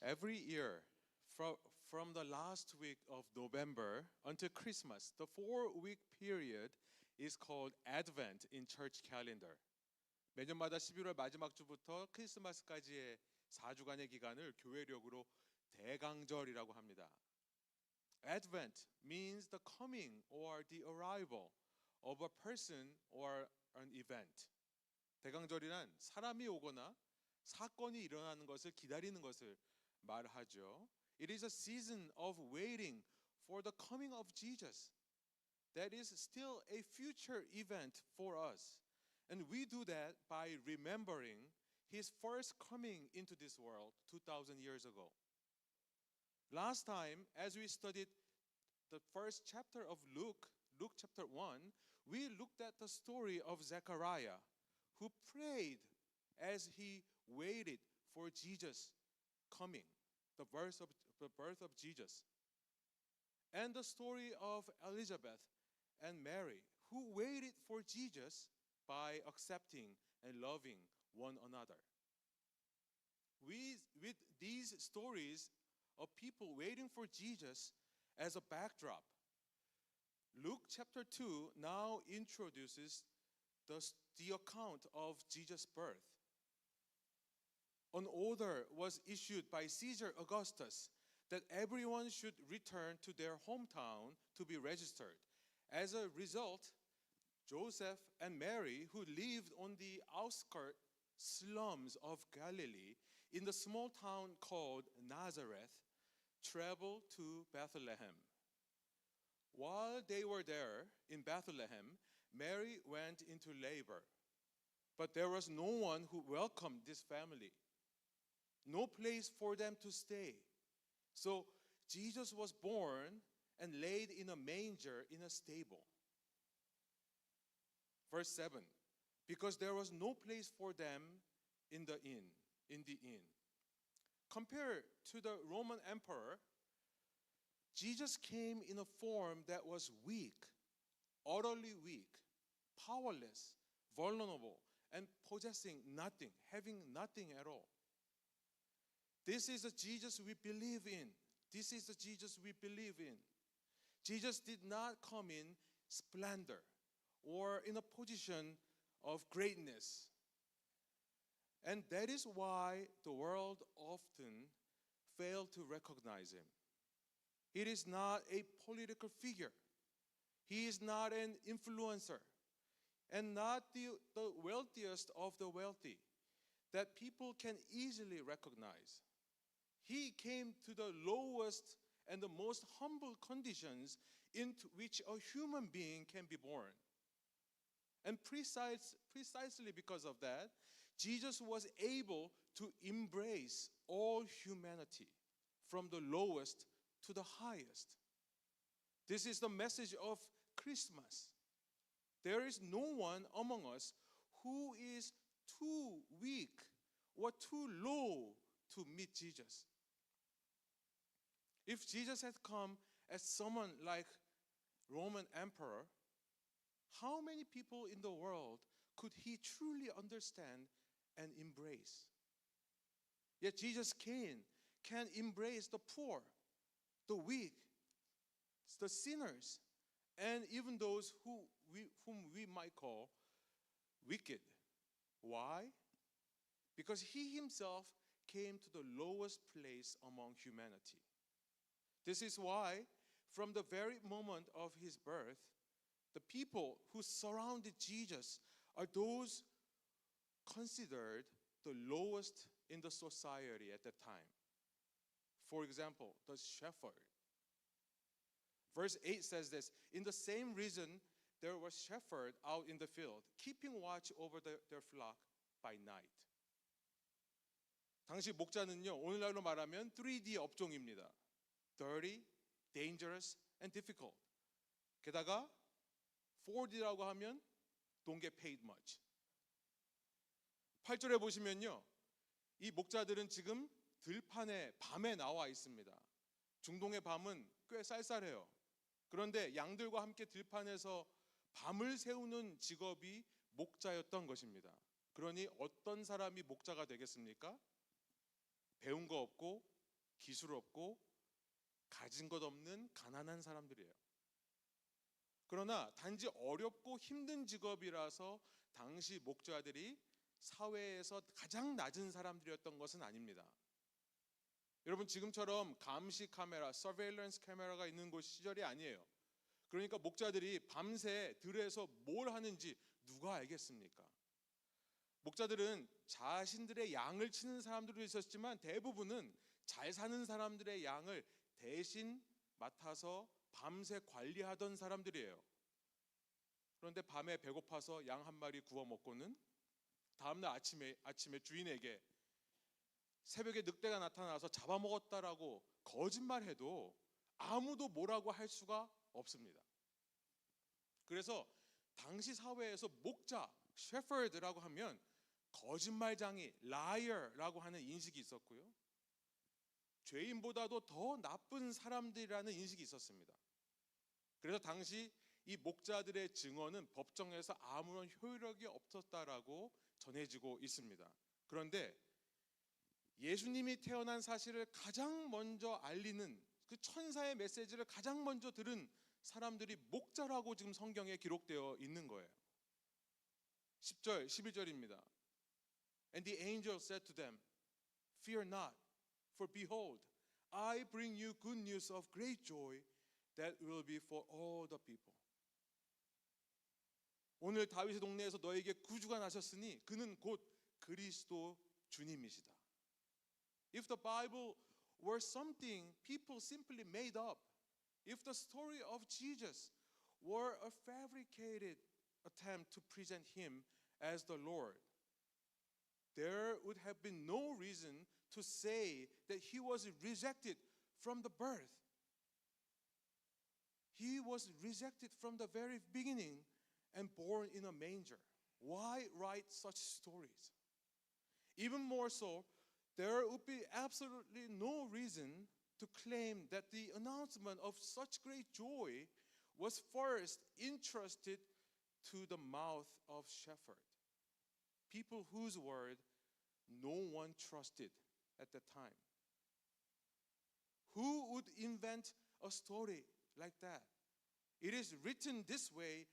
Every year, from the last week of November until Christmas, the 4-week period is called Advent in church calendar. 매년마다 11월 마지막 주부터 크리스마스까지의 4주간의 기간을 교회력으로 대강절이라고 합니다. Advent means the coming or the arrival of a person or an event. 대강절이란 사람이 오거나 사건이 일어나는 것을 기다리는 것을 말하죠. It is a season of waiting for the coming of Jesus. That is still a future event for us. And we do that by remembering his first coming into this world 2,000 years ago. Last time, as we studied the first chapter of Luke chapter 1, we looked at the story of Zechariah, who prayed as he waited for Jesus coming, the birth of Jesus. And the story of Elizabeth and Mary, who waited for Jesus by accepting and loving one another. With these stories of people waiting for Jesus as a backdrop, Luke chapter 2 now introduces the account of Jesus' birth. An order was issued by Caesar Augustus that everyone should return to their hometown to be registered. As a result, Joseph and Mary, who lived on the outskirts slums of Galilee in the small town called Nazareth, traveled to Bethlehem. While they were there in Bethlehem, Mary went into labor. But there was no one who welcomed this family, no place for them to stay. So Jesus was born and laid in a manger in a stable. Verse 7, because there was no place for them in the inn. Compared to the Roman emperor, Jesus came in a form that was weak, utterly weak, powerless, vulnerable, and possessing nothing, having nothing at all. This is the Jesus we believe in. This is the Jesus we believe in. Jesus did not come in splendor or in a position of greatness. And that is why the world often fails to recognize him. It is not a political figure. He is not an influencer and not the wealthiest of the wealthy that people can easily recognize. He came to the lowest and the most humble conditions into which a human being can be born. And precisely because of that, Jesus was able to embrace all humanity, from the lowest to the highest. This is the message of Christmas. There is no one among us who is too weak or too low to meet Jesus. If Jesus had come as someone like Roman emperor, how many people in the world could he truly understand and embrace? Yet Jesus can embrace the poor, the weak, the sinners, and even those whom we might call wicked. Why? Because he himself came to the lowest place among humanity. This is why, from the very moment of his birth, the people who surrounded Jesus are those considered the lowest in the society at that time. For example, the shepherd. Verse 8 says this, in the same reason there was shepherd out in the field, keeping watch over their flock by night. 당시 목자는요, 오늘날로 말하면 3D 업종입니다. Dirty, dangerous, and difficult. 게다가 4D라고 하면 don't get paid much. 8절에 보시면요, 이 목자들은 지금 들판에 밤에 나와 있습니다. 중동의 밤은 꽤 쌀쌀해요. 그런데 양들과 함께 들판에서 밤을 새우는 직업이 목자였던 것입니다. 그러니 어떤 사람이 목자가 되겠습니까? 배운 거 없고 기술 없고 가진 것 없는 가난한 사람들이에요. 그러나 단지 어렵고 힘든 직업이라서 당시 목자들이 사회에서 가장 낮은 사람들이었던 것은 아닙니다. 여러분, 지금처럼 감시 카메라, 서베일런스 카메라가 있는 곳 시절이 아니에요. 그러니까 목자들이 밤새 들에서 뭘 하는지 누가 알겠습니까? 목자들은 자신들의 양을 치는 사람들도 있었지만 대부분은 잘 사는 사람들의 양을 대신 맡아서 밤새 관리하던 사람들이에요. 그런데 밤에 배고파서 양 한 마리 구워 먹고는 다음날 아침에 주인에게 새벽에 늑대가 나타나서 잡아먹었다라고 거짓말해도 아무도 뭐라고 할 수가 없습니다. 그래서 당시 사회에서 목자, 셰퍼드라고 하면 거짓말장이, 라이어라고 하는 인식이 있었고요. 죄인보다도 더 나쁜 사람들이라는 인식이 있었습니다. 그래서 당시 이 목자들의 증언은 법정에서 아무런 효력이 없었다라고 전해지고 있습니다. 그런데 예수님이 태어난 사실을 가장 먼저 알리는 그 천사의 메시지를 가장 먼저 들은 사람들이 목자라고 지금 성경에 기록되어 있는 거예요. 10절, 11절입니다. And the angel said to them, Fear not, for behold, I bring you good news of great joy that will be for all the people. 오늘 다윗의 동네에서 너에게 구주가 나셨으니 그는 곧 그리스도 주님이시다. If the Bible were something people simply made up, if the story of Jesus were a fabricated attempt to present him as the Lord, there would have been no reason to say that he was rejected from the birth. He was rejected from the very beginning and born in a manger. Why write such stories? Even more so, there would be absolutely no reason to claim that the announcement of such great joy was first entrusted to the mouth of shepherd, people whose word no one trusted at the time. Who would invent a story like that? It is written this way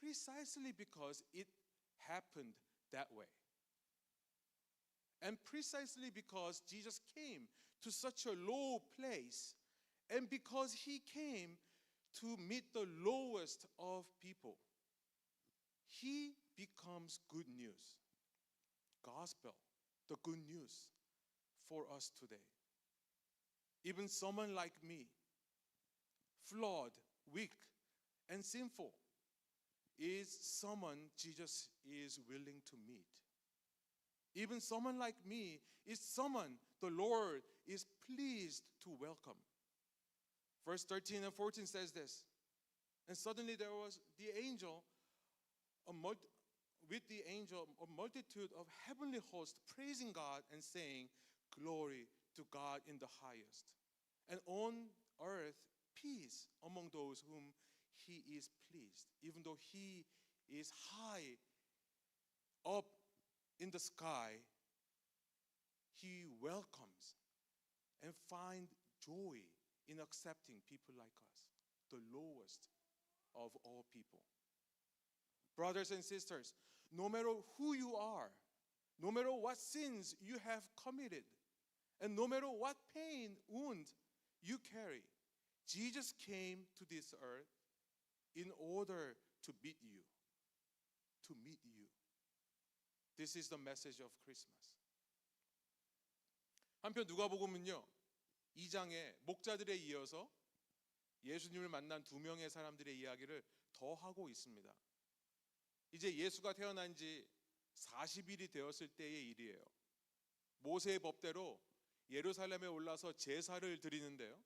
precisely because it happened that way. And precisely because Jesus came to such a low place, and because he came to meet the lowest of people, he becomes good news. Gospel, the good news for us today. Even someone like me, flawed, weak, and sinful, is someone Jesus is willing to meet. Even someone like me is someone the Lord is pleased to welcome. Verse 13 and 14 says this, and suddenly there was with the angel a multitude of heavenly hosts praising God and saying, Glory to God in the highest, and on earth peace among those whom he is pleased. Even though he is high up in the sky, he welcomes and finds joy in accepting people like us, the lowest of all people. Brothers and sisters, no matter who you are, no matter what sins you have committed, and no matter what pain, wound you carry, Jesus came to this earth in order to meet you. To meet you. This is the message of Christmas. 한편 누가복음은요, 2장에 목자들에 이어서 예수님을 만난 두 명의 사람들의 이야기를 더 하고 있습니다. 이제 예수가 태어난 지 40일이 되었을 때의 일이에요. 모세의 법대로 예루살렘에 올라서 제사를 드리는데요.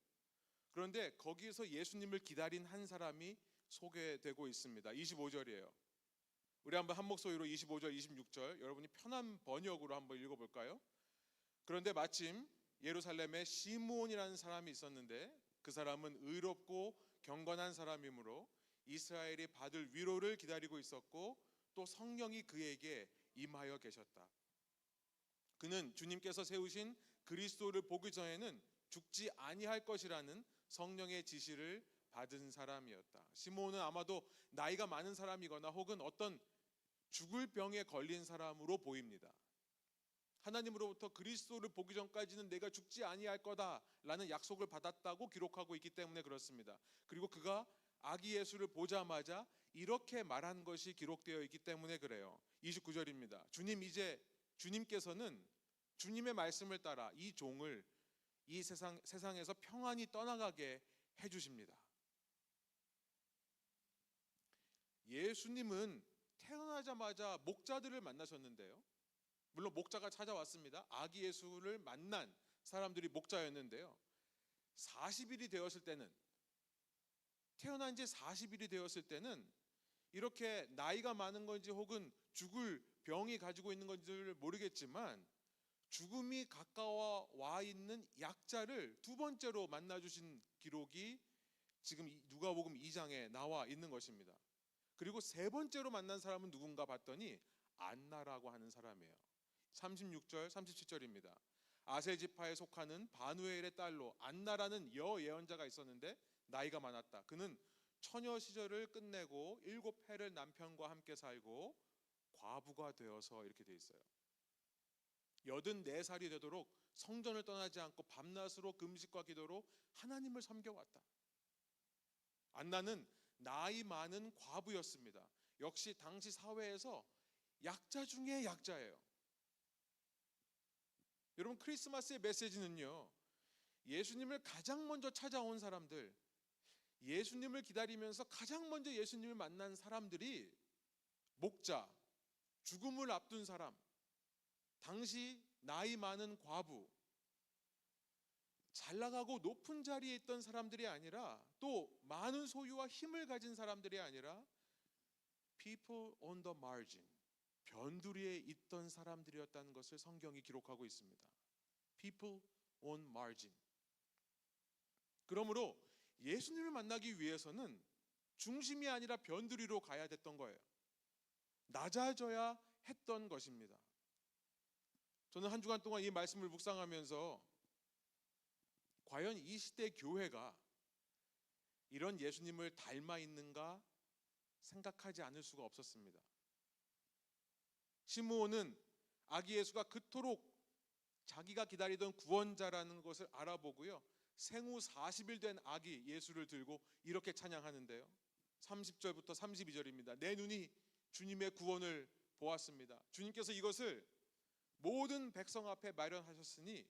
그런데 거기에서 예수님을 기다린 한 사람이 소개되고 있습니다. 25절이에요. 우리 한번 한 목소리로 25절, 26절 여러분이 편한 번역으로 한번 읽어볼까요? 그런데 마침 예루살렘에 시므온이라는 사람이 있었는데 그 사람은 의롭고 경건한 사람이므로 이스라엘이 받을 위로를 기다리고 있었고 또 성령이 그에게 임하여 계셨다. 그는 주님께서 세우신 그리스도를 보기 전에는 죽지 아니할 것이라는 성령의 지시를 받은 사람이었다. 시므온은 아마도 나이가 많은 사람이거나 혹은 어떤 죽을 병에 걸린 사람으로 보입니다. 하나님으로부터 그리스도를 보기 전까지는 내가 죽지 아니할 거다라는 약속을 받았다고 기록하고 있기 때문에 그렇습니다. 그리고 그가 아기 예수를 보자마자 이렇게 말한 것이 기록되어 있기 때문에 그래요. 29절입니다. 주님께서는 주님의 말씀을 따라 이 종을 이 세상에서 평안히 떠나가게 해주십니다. 예수님은 태어나자마자 목자들을 만나셨는데요. 물론 목자가 찾아왔습니다. 아기 예수를 만난 사람들이 목자였는데요. 40일이 되었을 때는, 태어난 지 40일이 되었을 때는 이렇게 나이가 많은 건지 혹은 죽을 병이 가지고 있는 건지를 모르겠지만 죽음이 가까워 와 있는 약자를 두 번째로 만나주신 기록이 지금 누가복음 2장에 나와 있는 것입니다. 그리고 세 번째로 만난 사람은 누군가 봤더니 안나라고 하는 사람이에요. 36절, 37절입니다. 아세 지파에 속하는 바누엘의 딸로 안나라는 여예언자가 있었는데 나이가 많았다. 그는 처녀 시절을 끝내고 7해를 남편과 함께 살고 과부가 되어서 이렇게 돼 있어요. 84살이 되도록 성전을 떠나지 않고 밤낮으로 금식과 기도로 하나님을 섬겨왔다. 안나는 나이 많은 과부였습니다. 역시 당시 사회에서 약자 중에 약자예요. 여러분, 크리스마스의 메시지는요, 예수님을 가장 먼저 찾아온 사람들, 예수님을 기다리면서 가장 먼저 예수님을 만난 사람들이 목자, 죽음을 앞둔 사람, 당시 나이 많은 과부, 잘 나가고 높은 자리에 있던 사람들이 아니라 또 많은 소유와 힘을 가진 사람들이 아니라 people on the margin, 변두리에 있던 사람들이었다는 것을 성경이 기록하고 있습니다. People on margin. 그러므로 예수님을 만나기 위해서는 중심이 아니라 변두리로 가야 됐던 거예요. 낮아져야 했던 것입니다. 저는 한 주간 동안 이 말씀을 묵상하면서 과연 이 시대 교회가 이런 예수님을 닮아 있는가 생각하지 않을 수가 없었습니다. 시므온은 아기 예수가 그토록 자기가 기다리던 구원자라는 것을 알아보고요, 생후 40일 된 아기 예수를 들고 이렇게 찬양하는데요. 30절부터 32절입니다. 내 눈이 주님의 구원을 보았습니다. 주님께서 이것을 모든 백성 앞에 마련하셨으니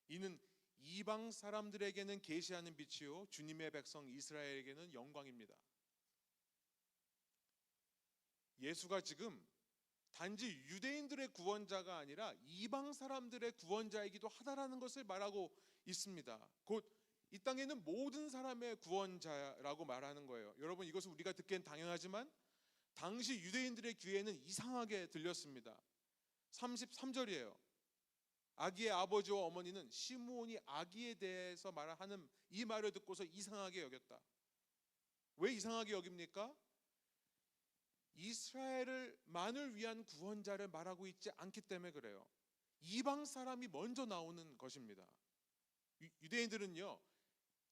이는 이방 사람들에게는 계시하는 빛이요 주님의 백성 이스라엘에게는 영광입니다. 예수가 지금 단지 유대인들의 구원자가 아니라 이방 사람들의 구원자이기도 하다라는 것을 말하고 있습니다. 곧 이 땅에는 모든 사람의 구원자라고 말하는 거예요. 여러분, 이것을 우리가 듣기엔 당연하지만 당시 유대인들의 귀에는 이상하게 들렸습니다. 33절이에요. 아기의 아버지와 어머니는 시므온이 아기에 대해서 말하는 이 말을 듣고서 이상하게 여겼다. 왜 이상하게 여깁니까? 이스라엘만을 위한 구원자를 말하고 있지 않기 때문에 그래요. 이방 사람이 먼저 나오는 것입니다. 유대인들은요,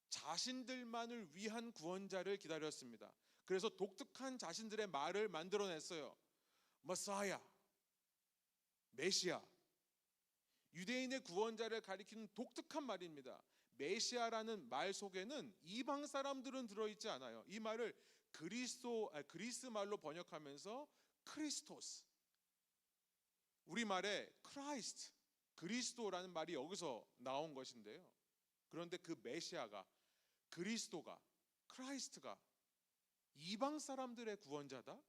자신들만을 위한 구원자를 기다렸습니다. 그래서 독특한 자신들의 말을 만들어냈어요. 머사야, 메시아. 유대인의 구원자를 가리키는 독특한 말입니다. 메시아라는 말 속에는 이방 사람들은 들어있지 않아요. 이 말을 그리스 말로 번역하면서 크리스토스, 우리말에 크라이스트, 그리스도라는 말이 여기서 나온 것인데요. 그런데 그 메시아가, 그리스도가, 크라이스트가 이방 사람들의 구원자다?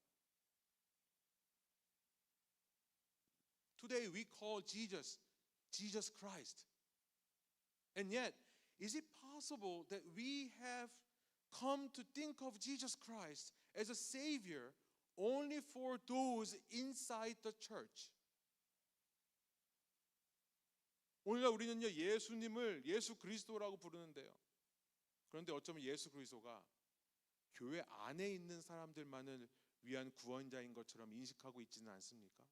Today we call Jesus Christ. And yet, is it possible that we have come to think of Jesus Christ as a savior only for those inside the church? 오늘날 우리는요, 예수님을 예수 그리스도라고 부르는데요. 그런데 어쩌면 예수 그리스도가 교회 안에 있는 사람들만을 위한 구원자인 것처럼 인식하고 있지는 않습니까?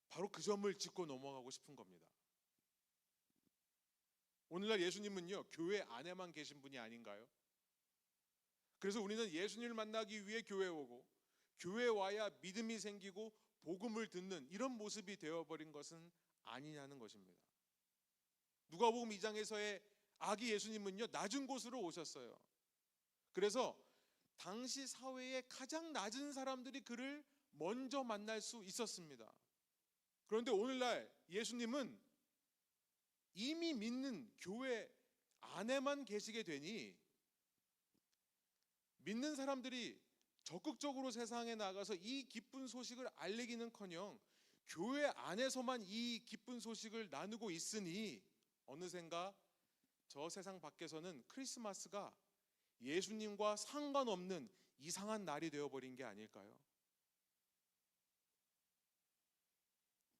바로 그 점을 짚고 넘어가고 싶은 겁니다. 오늘날 예수님은요, 교회 안에만 계신 분이 아닌가요? 그래서 우리는 예수님을 만나기 위해 교회에 오고, 교회에 와야 믿음이 생기고 복음을 듣는 이런 모습이 되어버린 것은 아니냐는 것입니다. 누가복음 2장에서의 아기 예수님은요, 낮은 곳으로 오셨어요. 그래서 당시 사회의 가장 낮은 사람들이 그를 먼저 만날 수 있었습니다. 그런데 오늘날 예수님은 이미 믿는 교회 안에만 계시게 되니 믿는 사람들이 적극적으로 세상에 나가서 이 기쁜 소식을 알리기는커녕 교회 안에서만 이 기쁜 소식을 나누고 있으니 어느샌가 저 세상 밖에서는 크리스마스가 예수님과 상관없는 이상한 날이 되어버린 게 아닐까요?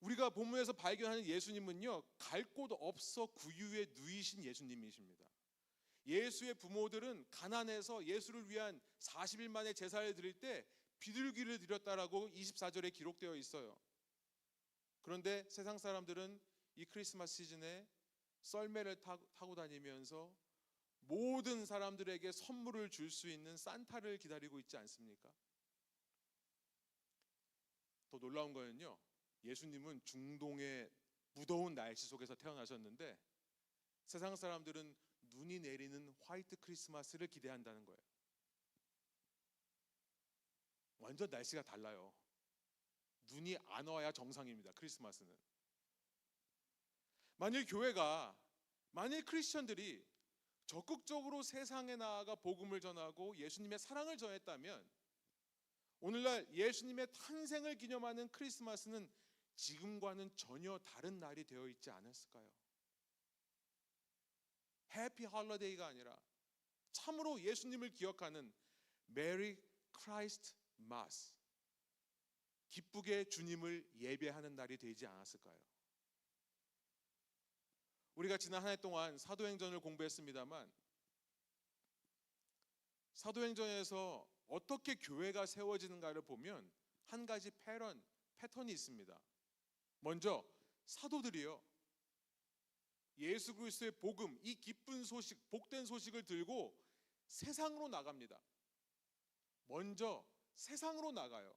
우리가 본문에서 발견하는 예수님은요, 갈 곳 없어 구유에 누이신 예수님이십니다. 예수의 부모들은 가난해서 예수를 위한 40일 만에 제사를 드릴 때 비둘기를 드렸다라고 24절에 기록되어 있어요. 그런데 세상 사람들은 이 크리스마스 시즌에 썰매를 타고 다니면서 모든 사람들에게 선물을 줄 수 있는 산타를 기다리고 있지 않습니까? 더 놀라운 거는요, 예수님은 중동의 무더운 날씨 속에서 태어나셨는데 세상 사람들은 눈이 내리는 화이트 크리스마스를 기대한다는 거예요. 완전 날씨가 달라요. 눈이 안 와야 정상입니다. 크리스마스는. 만일 크리스천들이 적극적으로 세상에 나아가 복음을 전하고 예수님의 사랑을 전했다면 오늘날 예수님의 탄생을 기념하는 크리스마스는 지금과는 전혀 다른 날이 되어 있지 않았을까요? 해피 홀리데이가 아니라 참으로 예수님을 기억하는 메리 크라이스트 마스, 기쁘게 주님을 예배하는 날이 되지 않았을까요? 우리가 지난 한 해 동안 사도행전을 공부했습니다만 사도행전에서 어떻게 교회가 세워지는가를 보면 한 가지 패턴이 있습니다. 먼저 사도들이요, 예수 그리스도의 복음, 이 기쁜 소식, 복된 소식을 들고 세상으로 나갑니다. 먼저 세상으로 나가요.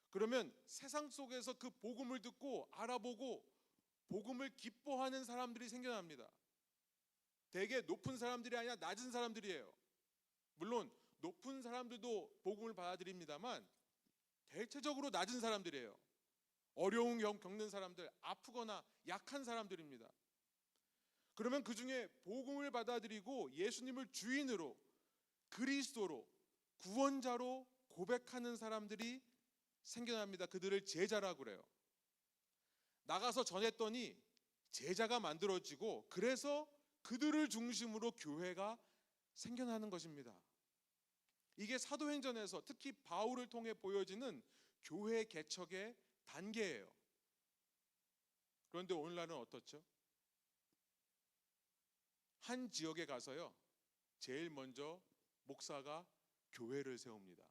그러면 세상 속에서 그 복음을 듣고 알아보고 복음을 기뻐하는 사람들이 생겨납니다. 대개 높은 사람들이 아니라 낮은 사람들이에요. 물론 높은 사람들도 복음을 받아들입니다만 대체적으로 낮은 사람들이에요. 어려움 겪는 사람들, 아프거나 약한 사람들입니다. 그러면 그 중에 복음을 받아들이고 예수님을 주인으로, 그리스도로, 구원자로 고백하는 사람들이 생겨납니다. 그들을 제자라고 그래요. 나가서 전했더니 제자가 만들어지고 그래서 그들을 중심으로 교회가 생겨나는 것입니다. 이게 사도행전에서 특히 바울을 통해 보여지는 교회 개척의 단계예요. 그런데 오늘날은 어떻죠? 한 지역에 가서요, 제일 먼저 목사가 교회를 세웁니다.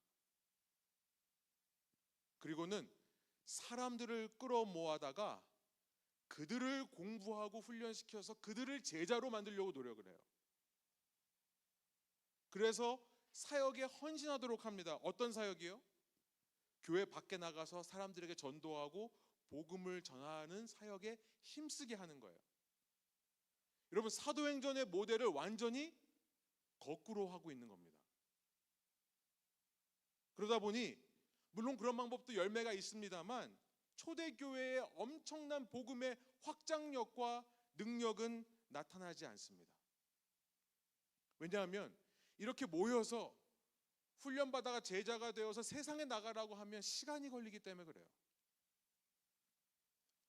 그리고는 사람들을 끌어모아다가 그들을 공부하고 훈련시켜서 그들을 제자로 만들려고 노력을 해요. 그래서 사역에 헌신하도록 합니다. 어떤 사역이요? 교회 밖에 나가서 사람들에게 전도하고 복음을 전하는 사역에 힘쓰게 하는 거예요. 여러분, 사도행전의 모델을 완전히 거꾸로 하고 있는 겁니다. 그러다 보니 물론 그런 방법도 열매가 있습니다만 초대교회의 엄청난 복음의 확장력과 능력은 나타나지 않습니다. 왜냐하면 이렇게 모여서 훈련받아가 제자가 되어서 세상에 나가라고 하면 시간이 걸리기 때문에 그래요.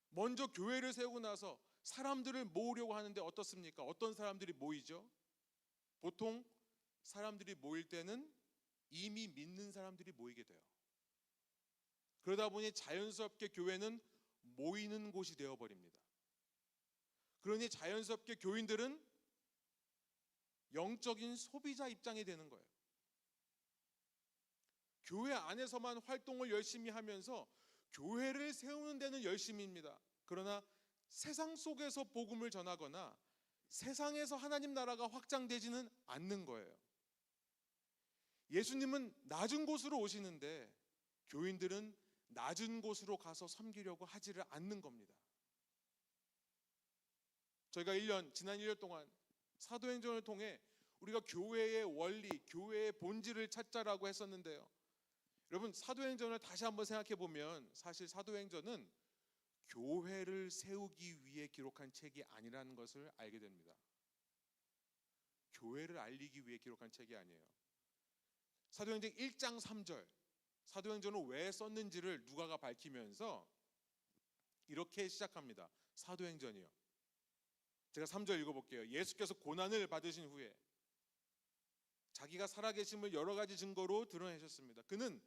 먼저 교회를 세우고 나서 사람들을 모으려고 하는데 어떻습니까? 어떤 사람들이 모이죠? 보통 사람들이 모일 때는 이미 믿는 사람들이 모이게 돼요. 그러다 보니 자연스럽게 교회는 모이는 곳이 되어버립니다. 그러니 자연스럽게 교인들은 영적인 소비자 입장이 되는 거예요. 교회 안에서만 활동을 열심히 하면서 교회를 세우는 데는 열심입니다. 그러나 세상 속에서 복음을 전하거나 세상에서 하나님 나라가 확장되지는 않는 거예요. 예수님은 낮은 곳으로 오시는데 교인들은 낮은 곳으로 가서 섬기려고 하지를 않는 겁니다. 저희가 지난 1년 동안 사도행전을 통해 우리가 교회의 원리, 교회의 본질을 찾자라고 했었는데요. 여러분, 사도행전을 다시 한번 생각해 보면 사실 사도행전은 교회를 세우기 위해 기록한 책이 아니라는 것을 알게 됩니다. 교회를 알리기 위해 기록한 책이 아니에요. 사도행전 1장 3절, 사도행전을 왜 썼는지를 누가가 밝히면서 이렇게 시작합니다. 사도행전이요. 제가 3절 읽어볼게요. 예수께서 고난을 받으신 후에 자기가 살아계심을 여러 가지 증거로 드러내셨습니다. 그는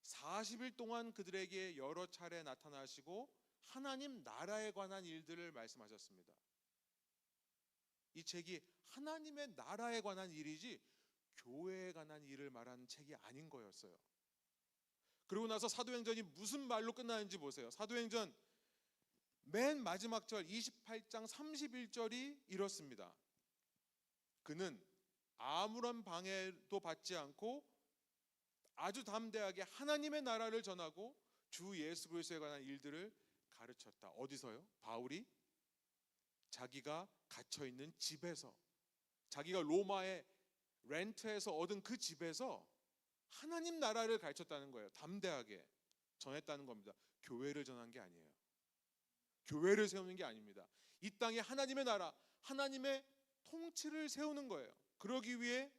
40일 동안 그들에게 여러 차례 나타나시고 하나님 나라에 관한 일들을 말씀하셨습니다. 이 책이 하나님의 나라에 관한 일이지 교회에 관한 일을 말하는 책이 아닌 거였어요. 그러고 나서 사도행전이 무슨 말로 끝나는지 보세요. 사도행전 맨 마지막 절 28장 31절이 이렇습니다. 그는 아무런 방해도 받지 않고 아주 담대하게 하나님의 나라를 전하고 주 예수 그리스도에 관한 일들을 가르쳤다. 어디서요? 바울이 자기가 갇혀 있는 집에서, 자기가 로마의 렌트해서 얻은 그 집에서 하나님 나라를 가르쳤다는 거예요. 담대하게 전했다는 겁니다. 교회를 전한 게 아니에요. 교회를 세우는 게 아닙니다. 이 땅에 하나님의 나라, 하나님의 통치를 세우는 거예요. 그러기 위해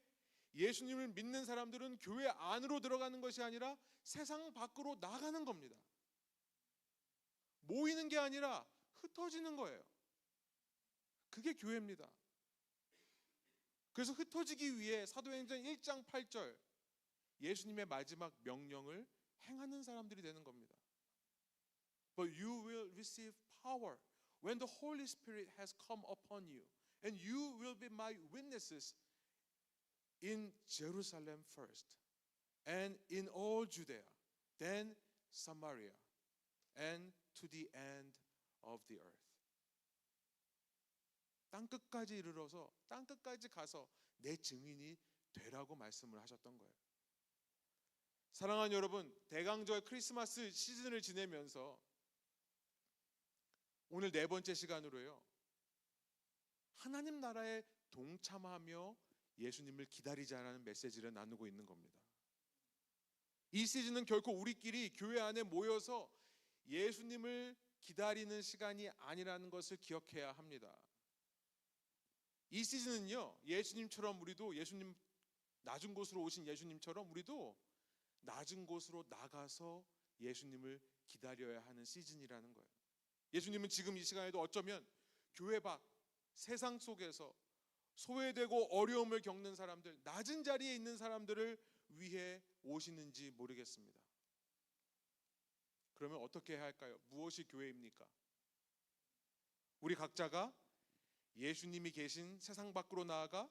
예수님을 믿는 사람들은 교회 안으로 들어가는 것이 아니라 세상 밖으로 나가는 겁니다. 모이는 게 아니라 흩어지는 거예요. 그게 교회입니다. 그래서 흩어지기 위해 사도행전 1장 8절 예수님의 마지막 명령을 행하는 사람들이 되는 겁니다. But you will receive power when the Holy Spirit has come upon you, and you will be my witnesses in Jerusalem first, and in all Judea, then Samaria, and to the end of the earth. 땅 끝까지 이르러서 땅 끝까지 가서 내 증인이 되라고 말씀을 하셨던 거예요. 사랑하는 여러분, 대강절 크리스마스 시즌을 지내면서 오늘 네 번째 시간으로요, 하나님 나라에 동참하며 예수님을 기다리자라는 메시지를 나누고 있는 겁니다. 이 시즌은 결코 우리끼리 교회 안에 모여서 예수님을 기다리는 시간이 아니라는 것을 기억해야 합니다. 이 시즌은요, 예수님처럼 우리도, 예수님 낮은 곳으로 오신 예수님처럼 우리도 낮은 곳으로 나가서 예수님을 기다려야 하는 시즌이라는 거예요. 예수님은 지금 이 시간에도 어쩌면 교회 밖 세상 속에서 소외되고 어려움을 겪는 사람들, 낮은 자리에 있는 사람들을 위해 오시는지 모르겠습니다. 그러면 어떻게 해야 할까요? 무엇이 교회입니까? 우리 각자가 예수님이 계신 세상 밖으로 나아가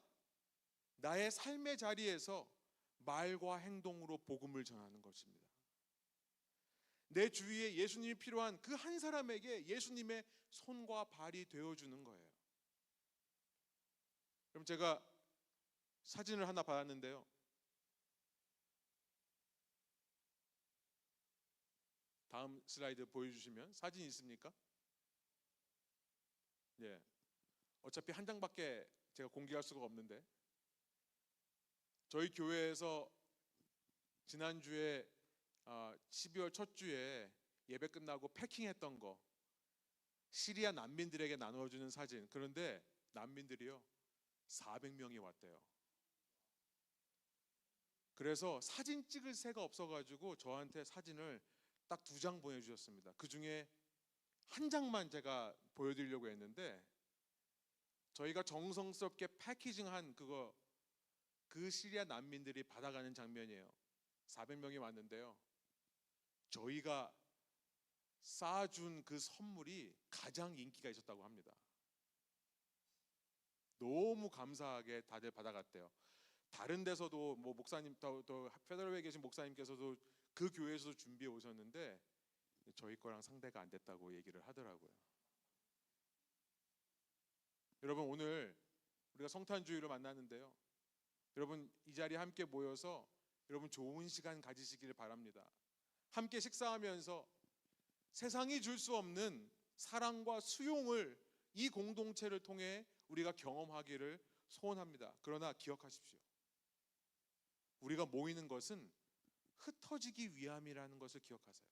나의 삶의 자리에서 말과 행동으로 복음을 전하는 것입니다. 내 주위에 예수님이 필요한 그 한 사람에게 예수님의 손과 발이 되어주는 거예요. 그럼 제가 사진을 하나 받았는데요. 다음 슬라이드 보여주시면, 사진 있습니까? 예. 어차피 한 장밖에 제가 공개할 수가 없는데, 저희 교회에서 지난주에 12월 첫 주에 예배 끝나고 패킹했던 거, 시리아 난민들에게 나눠주는 사진. 그런데 난민들이요 400명이 왔대요. 그래서 사진 찍을 새가 없어가지고 저한테 사진을 딱 2장 보내주셨습니다. 그 중에 한 장만 제가 보여드리려고 했는데, 저희가 정성스럽게 패키징한 그 시리아 난민들이 받아가는 장면이에요. 400명이 왔는데요, 저희가 쌓아준 그 선물이 가장 인기가 있었다고 합니다. 너무 감사하게 다들 받아갔대요. 다른 데서도 뭐 목사님, 또 페더럴에 계신 목사님께서도 그 교회에서 준비해 오셨는데 저희 거랑 상대가 안 됐다고 얘기를 하더라고요. 여러분, 오늘 우리가 성탄주의를 만나는데요. 여러분, 이 자리에 함께 모여서 여러분 좋은 시간 가지시기를 바랍니다. 함께 식사하면서 세상이 줄 수 없는 사랑과 수용을 이 공동체를 통해 우리가 경험하기를 소원합니다. 그러나 기억하십시오. 우리가 모이는 것은 흩어지기 위함이라는 것을 기억하세요.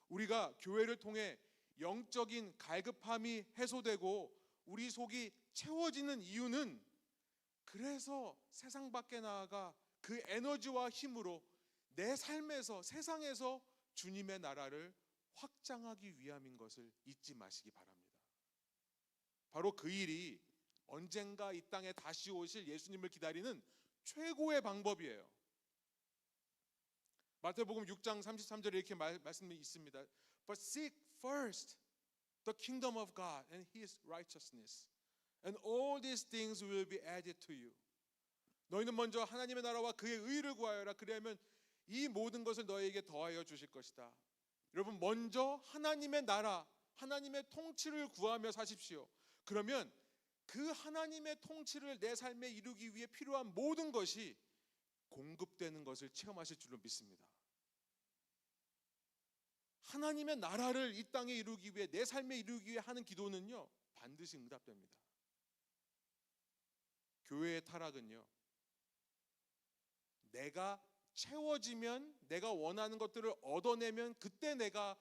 우리가 교회를 통해 영적인 갈급함이 해소되고 우리 속이 채워지는 이유는 그래서 세상 밖에 나아가 그 에너지와 힘으로 내 삶에서, 세상에서 주님의 나라를 확장하기 위함인 것을 잊지 마시기 바랍니다. 바로 그 일이 언젠가 이 땅에 다시 오실 예수님을 기다리는 최고의 방법이에요. 마태복음 6장 33절에 이렇게 말씀이 있습니다. But seek first the kingdom of God and His righteousness, and all these things will be added to you. 너희는 먼저 하나님의 나라와 그의 의를 구하여라. 그리하면 이 모든 것을 너희에게 더하여 주실 것이다. 여러분, 먼저 하나님의 나라, 하나님의 통치를 구하며 사십시오. 그러면 그 하나님의 통치를 내 삶에 이루기 위해 필요한 모든 것이 공급되는 것을 체험하실 줄로 믿습니다. 하나님의 나라를 이 땅에 이루기 위해, 내 삶에 이루기 위해 하는 기도는요, 반드시 응답됩니다. 교회의 타락은요, 내가 채워지면, 내가 원하는 것들을 얻어내면 그때 내가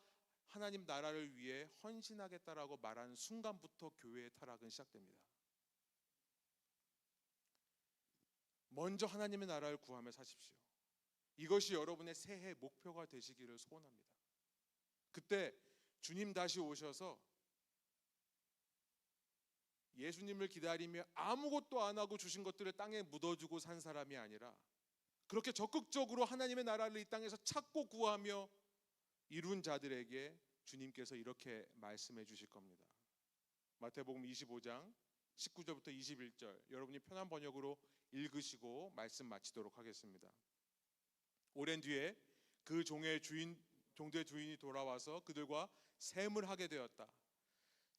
하나님 나라를 위해 헌신하겠다라고 말하는 순간부터 교회의 타락은 시작됩니다. 먼저 하나님의 나라를 구하며 사십시오. 이것이 여러분의 새해 목표가 되시기를 소원합니다. 그때 주님 다시 오셔서 예수님을 기다리며 아무것도 안 하고 주신 것들을 땅에 묻어주고 산 사람이 아니라 그렇게 적극적으로 하나님의 나라를 이 땅에서 찾고 구하며 이룬 자들에게 주님께서 이렇게 말씀해 주실 겁니다. 마태복음 25장 19절부터 21절, 여러분이 편한 번역으로 읽으시고 말씀 마치도록 하겠습니다. 오랜 뒤에 그 종들의 주인이 돌아와서 그들과 셈을 하게 되었다.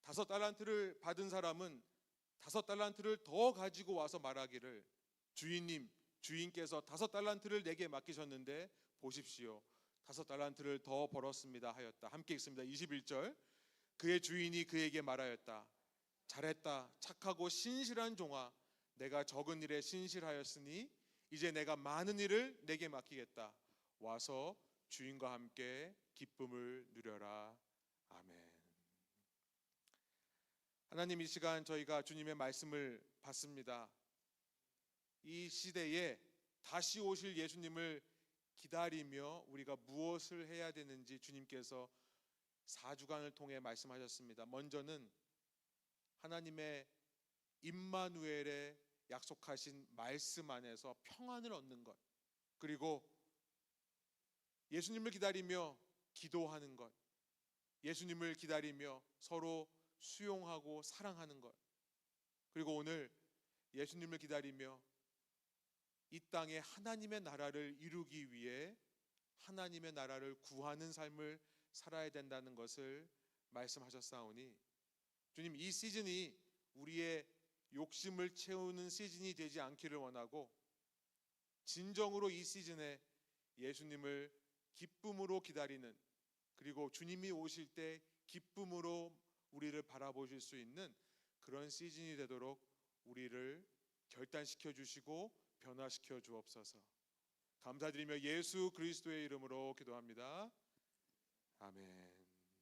5달란트를 받은 사람은 5달란트를 더 가지고 와서 말하기를, 주인님, 주인께서 5달란트를 내게 맡기셨는데 보십시오, 5달란트를 더 벌었습니다 하였다. 함께 읽습니다. 21절, 그의 주인이 그에게 말하였다. 잘했다, 착하고 신실한 종아, 내가 적은 일에 신실하였으니 이제 내가 많은 일을 내게 맡기겠다. 와서 주인과 함께 기쁨을 누려라. 아멘. 하나님, 이 시간 저희가 주님의 말씀을 받습니다. 이 시대에 다시 오실 예수님을 기다리며 우리가 무엇을 해야 되는지 주님께서 4주간을 통해 말씀하셨습니다. 먼저는 하나님의 임마누엘의 약속하신 말씀 안에서 평안을 얻는 것, 그리고 예수님을 기다리며 기도하는 것, 예수님을 기다리며 서로 수용하고 사랑하는 것, 그리고 오늘 예수님을 기다리며 이 땅에 하나님의 나라를 이루기 위해 하나님의 나라를 구하는 삶을 살아야 된다는 것을 말씀하셨사오니, 주님, 이 시즌이 우리의 욕심을 채우는 시즌이 되지 않기를 원하고 진정으로 이 시즌에 예수님을 기쁨으로 기다리는, 그리고 주님이 오실 때 기쁨으로 우리를 바라보실 수 있는 그런 시즌이 되도록 우리를 결단시켜 주시고 변화시켜 주옵소서. 감사드리며 예수 그리스도의 이름으로 기도합니다. 아멘.